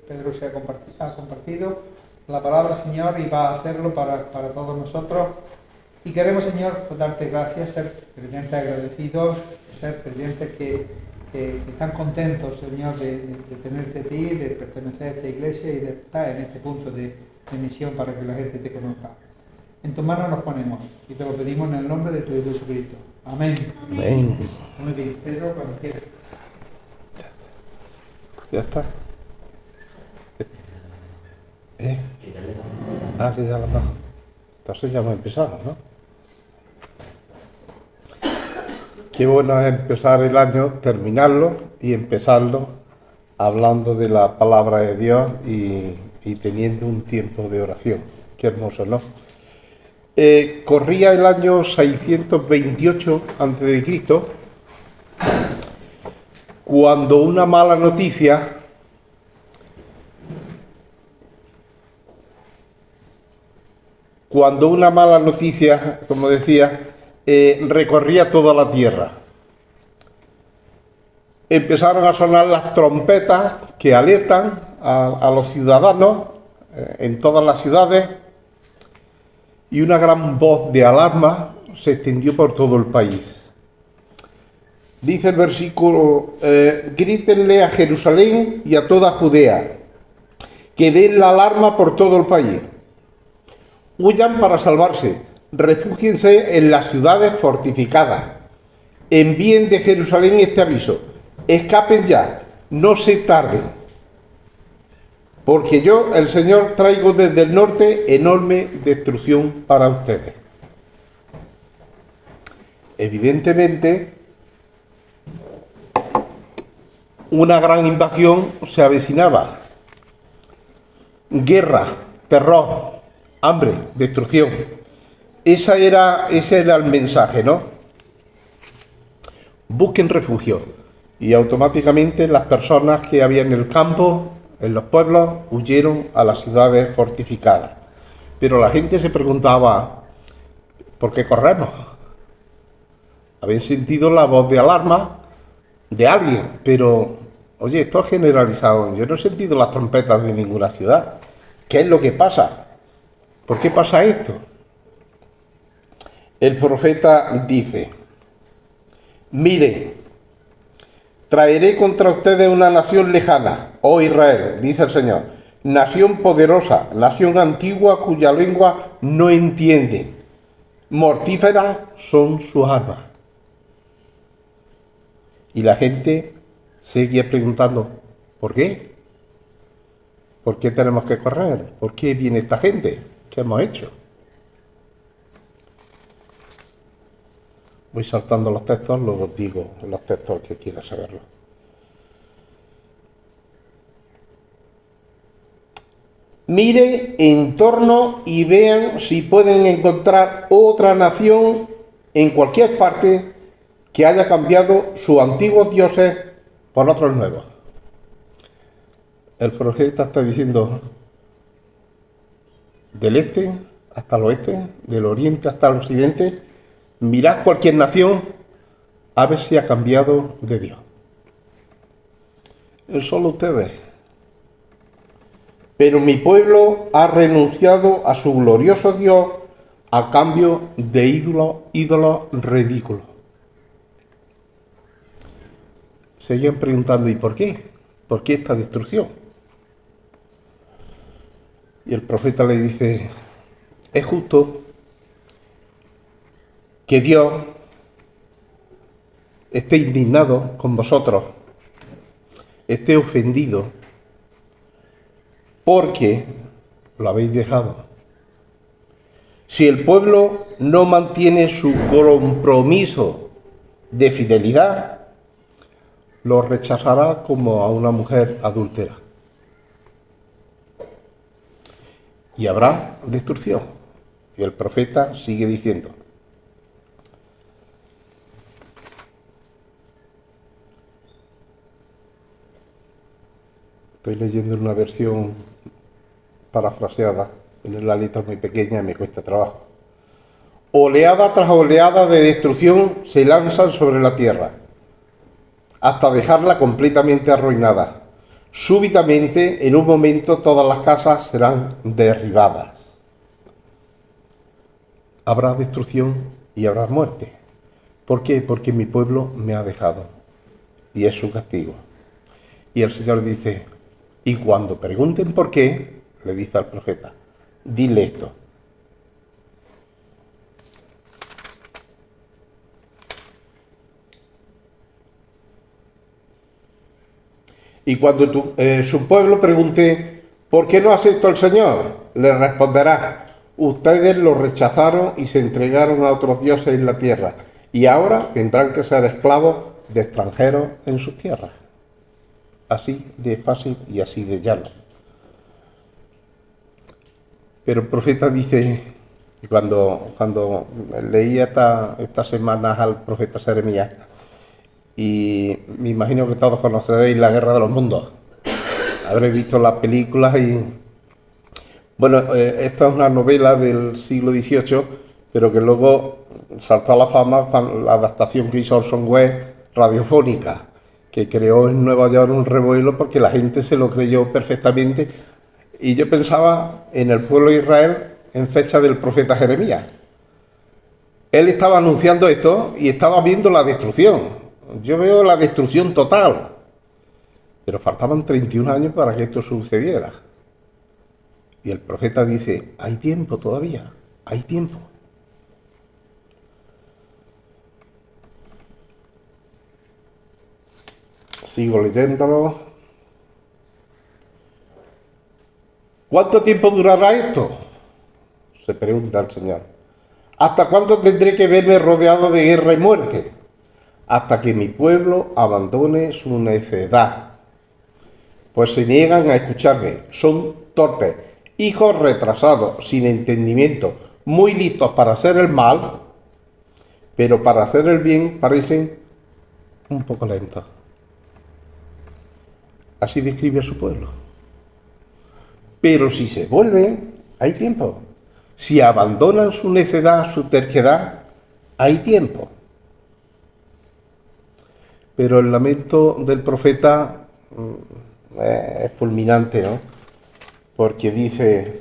Pedro se ha compartido la palabra, Señor, y va a hacerlo para todos nosotros. Y queremos, Señor, pues, darte gracias, ser creyentes agradecidos, ser creyentes que están contentos, Señor, de tenerte a ti, de pertenecer a esta iglesia y de estar en este punto de misión para que la gente te conozca. En tus manos nos ponemos y te lo pedimos en el nombre de tu Hijo Jesucristo. Amén. Amén. Muy bien, Pedro, cuando quieras. Ya está. Ah, que ya lo está. Entonces ya hemos empezado, ¿no? Qué bueno es empezar el año, terminarlo y empezarlo hablando de la palabra de Dios y teniendo un tiempo de oración. Qué hermoso, ¿no? Corría el año 628 a.C., cuando una mala noticia como decía, recorría toda la tierra. Empezaron a sonar las trompetas que alertan a los ciudadanos en todas las ciudades, y una gran voz de alarma se extendió por todo el país. Dice el versículo, grítenle a Jerusalén y a toda Judea, que den la alarma por todo el país. Huyan para salvarse, refúgiense en las ciudades fortificadas. Envíen de Jerusalén este aviso, escapen ya, no se tarden. Porque yo, el Señor, traigo desde el norte enorme destrucción para ustedes. Evidentemente, una gran invasión se avecinaba. Guerra, terror, hambre, destrucción. Ese era el mensaje, ¿no? Busquen refugio. Y automáticamente las personas que había en el campo, en los pueblos, huyeron a las ciudades fortificadas. Pero la gente se preguntaba, ¿por qué corremos? Habían sentido la voz de alarma de alguien, pero, oye, esto es generalizado. Yo no he sentido las trompetas de ninguna ciudad. ¿Qué es lo que pasa? ¿Por qué pasa esto? El profeta dice, miren, traeré contra ustedes una nación lejana, oh Israel, dice el Señor, nación poderosa, nación antigua cuya lengua no entiende. Mortíferas son sus armas. Y la gente seguía preguntando, ¿por qué? ¿Por qué tenemos que correr? ¿Por qué viene esta gente? ¿Qué hemos hecho? Voy saltando los textos, luego os digo los textos que quiera saberlo. Miren en torno y vean si pueden encontrar otra nación en cualquier parte que haya cambiado sus antiguos dioses por otros nuevos. El profeta está diciendo, del este hasta el oeste, del oriente hasta el occidente, mirad cualquier nación a ver si ha cambiado de Dios. Solo ustedes. Pero mi pueblo ha renunciado a su glorioso Dios a cambio de ídolos ridículos. Seguían preguntando, ¿y por qué? ¿Por qué esta destrucción? Y el profeta le dice, es justo que Dios esté indignado con vosotros, esté ofendido, porque lo habéis dejado. Si el pueblo no mantiene su compromiso de fidelidad, lo rechazará como a una mujer adúltera. Y habrá destrucción. Y el profeta sigue diciendo, estoy leyendo una versión parafraseada, en la letra muy pequeña y me cuesta trabajo. Oleada tras oleada de destrucción se lanzan sobre la tierra, hasta dejarla completamente arruinada. súbitamente, en un momento, todas las casas serán derribadas. Habrá destrucción y habrá muerte. ¿Por qué? Porque mi pueblo me ha dejado. Y es su castigo. Y el Señor dice, y cuando pregunten por qué, le dice al profeta, dile esto. Y cuando su pueblo pregunte, ¿por qué no aceptó el Señor? Le responderá, ustedes lo rechazaron y se entregaron a otros dioses en la tierra, y ahora tendrán que ser esclavos de extranjeros en sus tierras. Así de fácil y así de llano. Pero el profeta dice, cuando leí estas semanas al profeta Jeremías, y me imagino que todos conoceréis La Guerra de los Mundos. Habréis visto las películas y... Bueno, esta es una novela del siglo XVIII, pero que luego saltó a la fama con la adaptación que hizo Orson Welles, radiofónica, que creó en Nueva York un revuelo porque la gente se lo creyó perfectamente. Y yo pensaba en el pueblo de Israel en fecha del profeta Jeremías. Él estaba anunciando esto y estaba viendo la destrucción. Yo veo la destrucción total. Pero faltaban 31 años para que esto sucediera. Y el profeta dice, hay tiempo todavía, hay tiempo. Sigo leyéndolo. ¿Cuánto tiempo durará esto? Se pregunta el Señor. ¿Hasta cuándo tendré que verme rodeado de guerra y muerte? Hasta que mi pueblo abandone su necedad. Pues se niegan a escucharme, son torpes, hijos retrasados, sin entendimiento, muy listos para hacer el mal, pero para hacer el bien parecen un poco lentos. Así describe a su pueblo. Pero si se vuelven, hay tiempo. Si abandonan su necedad, su terquedad, hay tiempo. Pero el lamento del profeta es fulminante, ¿no? Porque dice,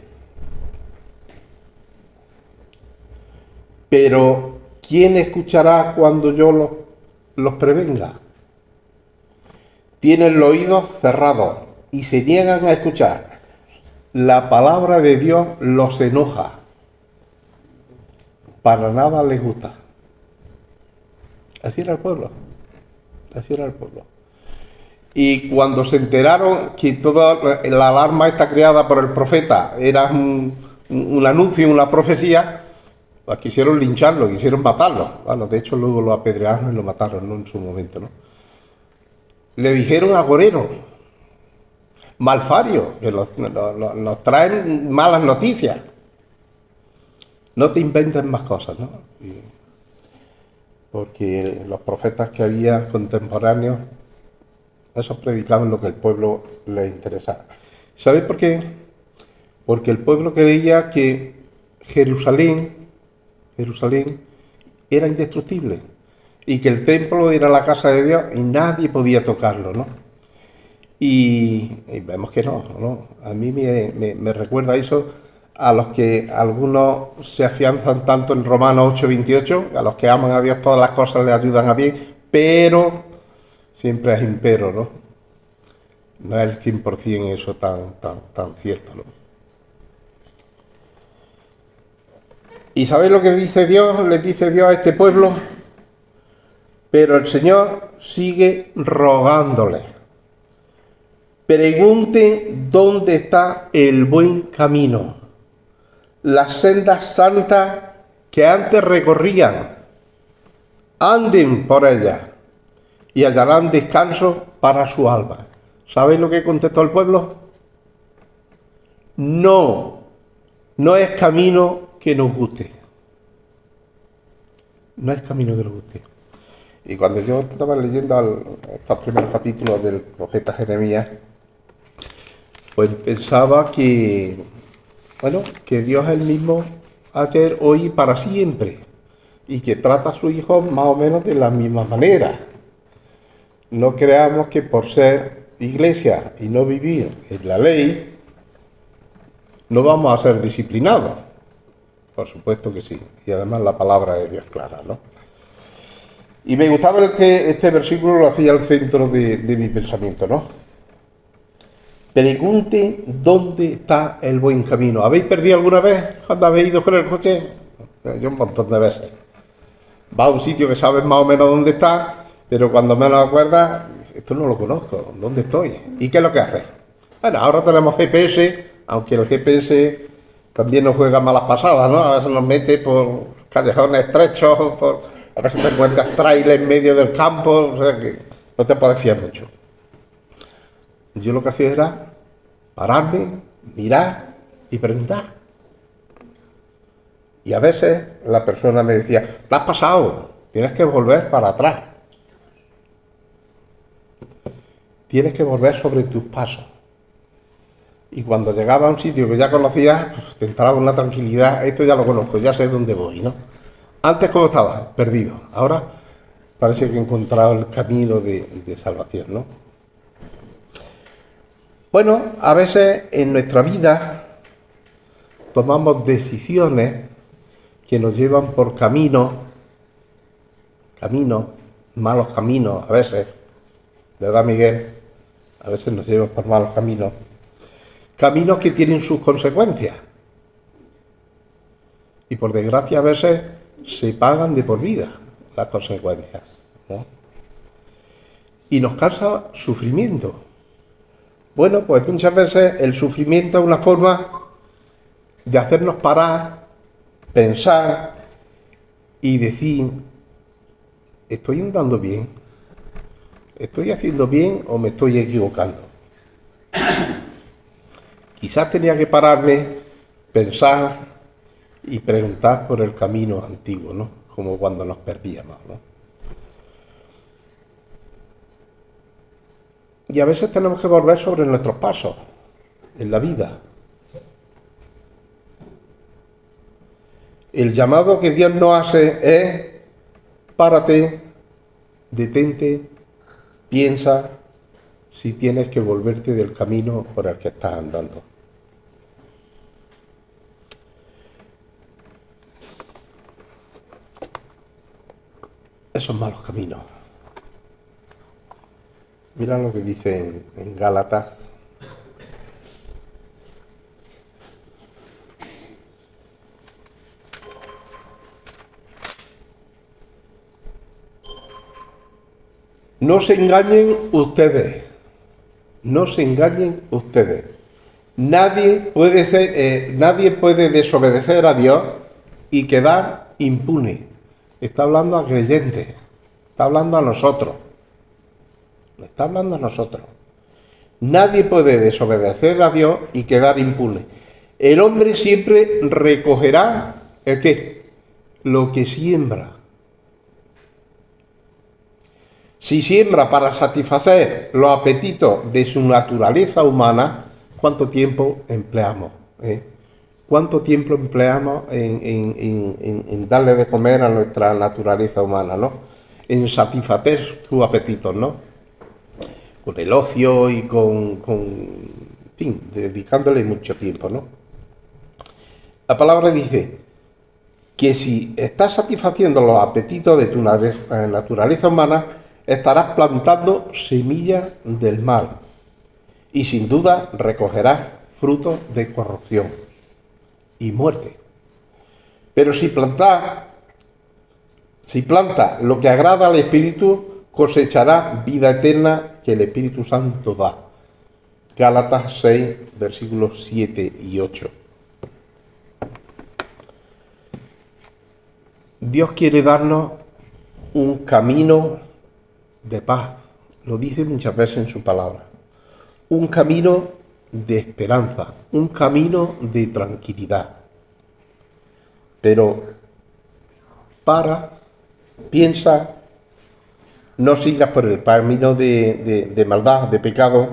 pero ¿quién escuchará cuando yo los prevenga? Tienen los oídos cerrados y se niegan a escuchar. La palabra de Dios los enoja. Para nada les gusta. Así era el pueblo. Así era el pueblo. Y cuando se enteraron que toda la alarma está creada por el profeta era un anuncio, una profecía, pues quisieron lincharlo, quisieron matarlo. Bueno, de hecho luego lo apedrearon y lo mataron, ¿no? En su momento, ¿no? Le dijeron agorero, malfario, que nos traen malas noticias. No te inventen más cosas, ¿no? Porque los profetas que había contemporáneos, esos predicaban lo que el pueblo les interesaba. ¿Sabéis por qué? Porque el pueblo creía que Jerusalén era indestructible y que el templo era la casa de Dios y nadie podía tocarlo, ¿no? Y vemos que no. A mí me recuerda eso a los que algunos se afianzan tanto en Romanos 8:28, a los que aman a Dios todas las cosas les ayudan a bien, pero siempre es impero, ¿no? No es el 100% eso tan cierto, ¿no? ¿Y sabéis lo que dice Dios? Les dice Dios a este pueblo, pero el Señor sigue rogándole. Pregunten dónde está el buen camino, las sendas santas que antes recorrían. Anden por ellas y hallarán descanso para su alma. ¿Sabéis lo que contestó el pueblo? No es camino que nos guste. No es camino que nos guste. Y cuando yo estaba leyendo estos primeros capítulos del profeta Jeremías, pues pensaba que Dios es el mismo ayer, hoy y para siempre, y que trata a sus hijos más o menos de la misma manera. No creamos que por ser iglesia y no vivir en la ley, no vamos a ser disciplinados. Por supuesto que sí. Y además la palabra de Dios es clara, ¿no? Y me gustaba este versículo, lo hacía al centro de mi pensamiento, ¿no? Pregunte dónde está el buen camino. ¿Habéis perdido alguna vez cuando habéis ido con el coche? Yo un montón de veces. Va a un sitio que sabes más o menos dónde está, pero cuando menos acuerdas, esto no lo conozco, ¿dónde estoy? ¿Y qué es lo que haces? Bueno, ahora tenemos GPS, aunque el GPS también nos juega malas pasadas, ¿no? A veces nos mete por callejones estrechos, a veces te encuentras trailers en medio del campo, o sea que no te puedes fiar mucho. Yo lo que hacía era pararme, mirar y preguntar. Y a veces la persona me decía, te has pasado, tienes que volver para atrás. Tienes que volver sobre tus pasos. Y cuando llegaba a un sitio que ya conocías, pues, te entraba una tranquilidad, esto ya lo conozco, ya sé dónde voy, ¿no? Antes, ¿cómo estaba? Perdido. Ahora parece que he encontrado el camino de salvación, ¿no? Bueno, a veces en nuestra vida tomamos decisiones que nos llevan por caminos, malos caminos a veces, ¿verdad, Miguel? A veces nos llevan por malos caminos. Caminos que tienen sus consecuencias. Y por desgracia a veces se pagan de por vida las consecuencias, ¿no? Y nos causa sufrimiento. Bueno, pues muchas veces el sufrimiento es una forma de hacernos parar, pensar y decir, ¿estoy andando bien? ¿Estoy haciendo bien o me estoy equivocando? Quizás tenía que pararme, pensar y preguntar por el camino antiguo, ¿no? Como cuando nos perdíamos, ¿no? Y a veces tenemos que volver sobre nuestros pasos en la vida. El llamado que Dios nos hace es, párate, detente, piensa si tienes que volverte del camino por el que estás andando. Esos malos caminos. Mira lo que dice en Gálatas. No se engañen ustedes. No se engañen ustedes. Nadie puede desobedecer a Dios y quedar impune. Está hablando a creyentes. Está hablando a nosotros. Está hablando a nosotros. Nadie puede desobedecer a Dios y quedar impune. El hombre siempre recogerá ¿el qué? Lo que siembra. Si siembra para satisfacer los apetitos de su naturaleza humana, ¿cuánto tiempo empleamos? ¿Cuánto tiempo empleamos en darle de comer a nuestra naturaleza humana, ¿no? En satisfacer sus apetitos, ¿no? Con el ocio y en fin, dedicándole mucho tiempo, ¿no? La palabra dice que si estás satisfaciendo los apetitos de tu naturaleza humana, estarás plantando semillas del mal y sin duda recogerás frutos de corrupción y muerte. Pero si plantas lo que agrada al Espíritu, cosechará vida eterna que el Espíritu Santo da. Gálatas 6, versículos 7 y 8. Dios quiere darnos un camino de paz, lo dice muchas veces en su palabra. Un camino de esperanza, un camino de tranquilidad. Pero piensa, no sigas por el camino de maldad, de pecado,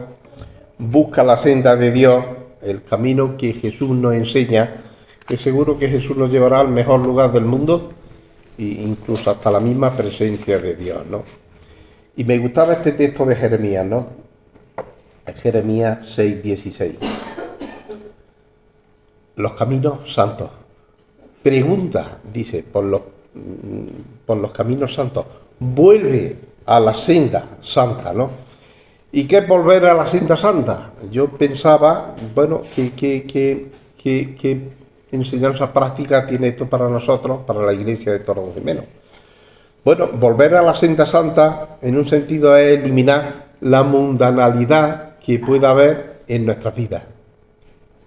busca la senda de Dios, el camino que Jesús nos enseña, que seguro que Jesús nos llevará al mejor lugar del mundo e incluso hasta la misma presencia de Dios, ¿no? Y me gustaba este texto de Jeremías, ¿no? Jeremías 6:16. Los caminos santos. Pregunta, dice, por los caminos santos. Vuelve a la senda santa, ¿no? ¿Y qué es volver a la senda santa? Yo pensaba, bueno, ¿qué enseñanza práctica tiene esto para nosotros, para la iglesia de Torredonjimeno? Bueno, volver a la senda santa, en un sentido, es eliminar la mundanalidad que pueda haber en nuestras vidas,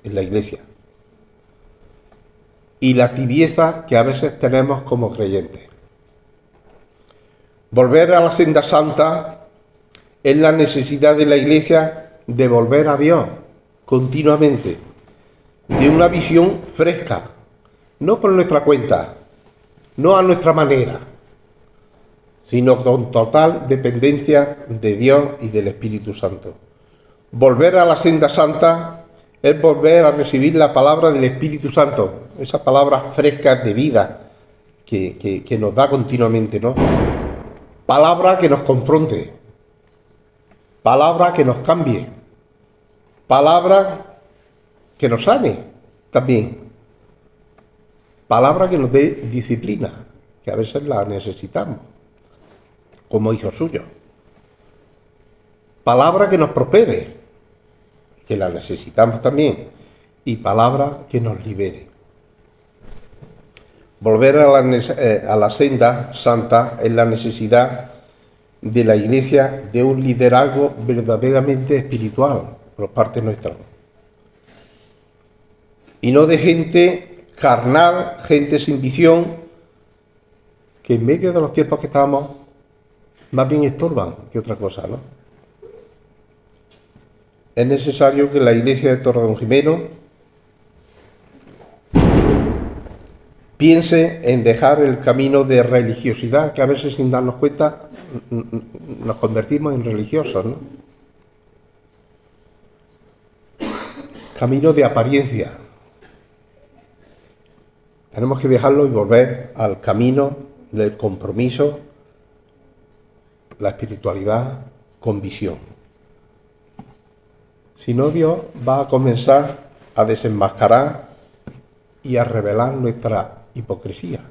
en la iglesia, y la tibieza que a veces tenemos como creyentes. Volver a la senda santa es la necesidad de la iglesia de volver a Dios continuamente, de una visión fresca, no por nuestra cuenta, no a nuestra manera, sino con total dependencia de Dios y del Espíritu Santo. Volver a la senda santa es volver a recibir la palabra del Espíritu Santo, esa palabra fresca de vida que nos da continuamente, ¿no? Palabra que nos confronte, palabra que nos cambie, palabra que nos sane también, palabra que nos dé disciplina, que a veces la necesitamos como hijos suyos, palabra que nos prospere, que la necesitamos también, y palabra que nos libere. Volver a la senda santa es la necesidad de la iglesia de un liderazgo verdaderamente espiritual por parte nuestra, y no de gente carnal, gente sin visión, que en medio de los tiempos que estamos más bien estorban que otra cosa, ¿no? Es necesario que la iglesia de Torredonjimeno piense en dejar el camino de religiosidad, que a veces sin darnos cuenta nos convertimos en religiosos, ¿no? Camino de apariencia. Tenemos que dejarlo y volver al camino del compromiso, la espiritualidad con visión. Si no, Dios va a comenzar a desenmascarar y a revelar nuestra hipocresía.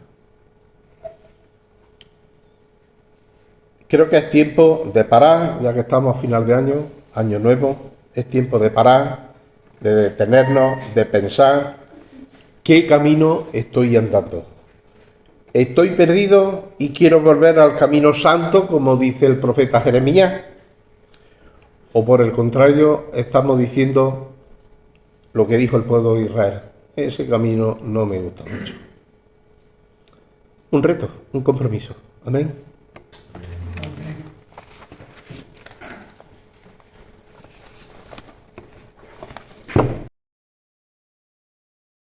Creo que es tiempo de parar, ya que estamos a final de año, año nuevo, es tiempo de parar, de detenernos, de pensar qué camino estoy andando. ¿Estoy perdido y quiero volver al camino santo, como dice el profeta Jeremías? ¿O por el contrario, estamos diciendo lo que dijo el pueblo de Israel? Ese camino no me gusta mucho. Un reto, un compromiso. Amén.